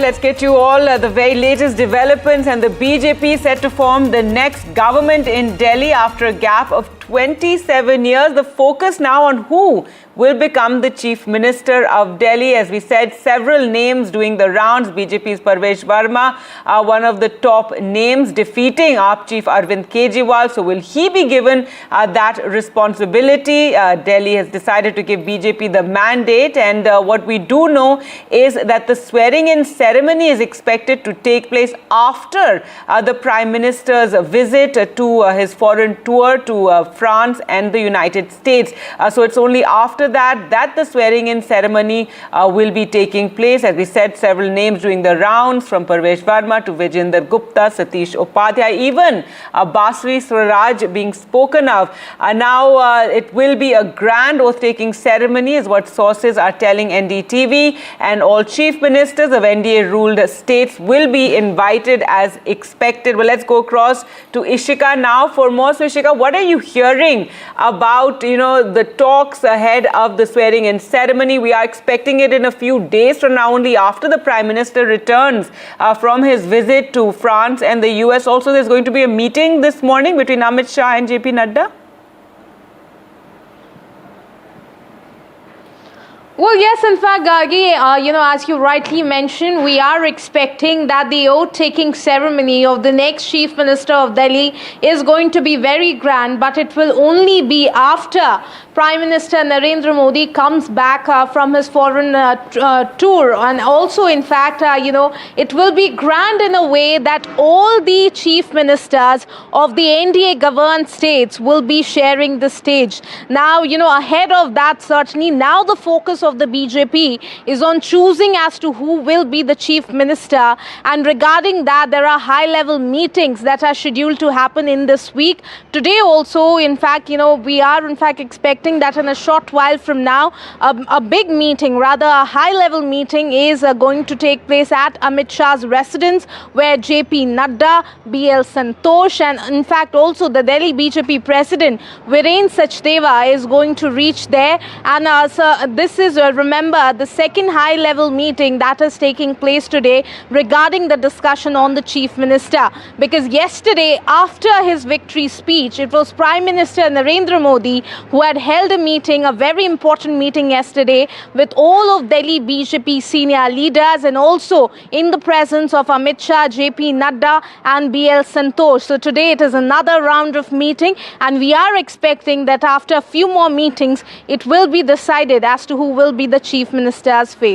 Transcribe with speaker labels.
Speaker 1: Let's get you all the very latest developments, and the BJP set to form the next government in Delhi after a gap of 27 years. The focus now on who will become the Chief Minister of Delhi. As we said, several names doing the rounds. BJP's Parvesh Verma, one of the top names, defeating AAP Chief Arvind Kejriwal. So will he be given that responsibility? Delhi has decided to give BJP the mandate, and what we do know is that the swearing-in ceremony is expected to take place after the Prime Minister's visit to his foreign tour to France and the United States. So it's only after that the swearing-in ceremony will be taking place. As we said, several names doing the rounds, from Parvesh Verma to Vijinder Gupta, Satish Upadhyay, even Basri Swaraj being spoken of. Now it will be a grand oath-taking ceremony, is what sources are telling NDTV, and all chief ministers of NDA-ruled states will be invited as expected. Well, let's go across to Ishika now for more. So, Ishika, what are you hearing about, the talks ahead of the swearing-in ceremony? We are expecting it in a few days from now, only after the Prime Minister returns from his visit to France and the US. Also, there's going to be a meeting this morning between Amit Shah and JP Nadda.
Speaker 2: Well, yes, in fact, Gargi, as you rightly mentioned, we are expecting that the oath-taking ceremony of the next Chief Minister of Delhi is going to be very grand, but it will only be after Prime Minister Narendra Modi comes back from his foreign tour. And also, in fact, it will be grand in a way that all the chief ministers of the NDA-governed states will be sharing the stage. Now, ahead of that, certainly, now the focus of the BJP is on choosing as to who will be the chief minister. And regarding that, there are high-level meetings that are scheduled to happen in this week. Today also, in fact, we are in fact expecting that in a short while from now, a big meeting, rather a high-level meeting, is going to take place at Amit Shah's residence, where JP Nadda, BL Santosh, and in fact also the Delhi BJP president Viren Sachdeva is going to reach there. And so this is, remember, the second high-level meeting that is taking place today regarding the discussion on the chief minister. Because yesterday, after his victory speech, it was Prime Minister Narendra Modi who had held a meeting, a very important meeting yesterday, with all of Delhi BJP senior leaders, and also in the presence of Amit Shah, JP Nadda and BL Santosh. So today it is another round of meeting, and we are expecting that after a few more meetings, it will be decided as to who will be the chief minister's fate.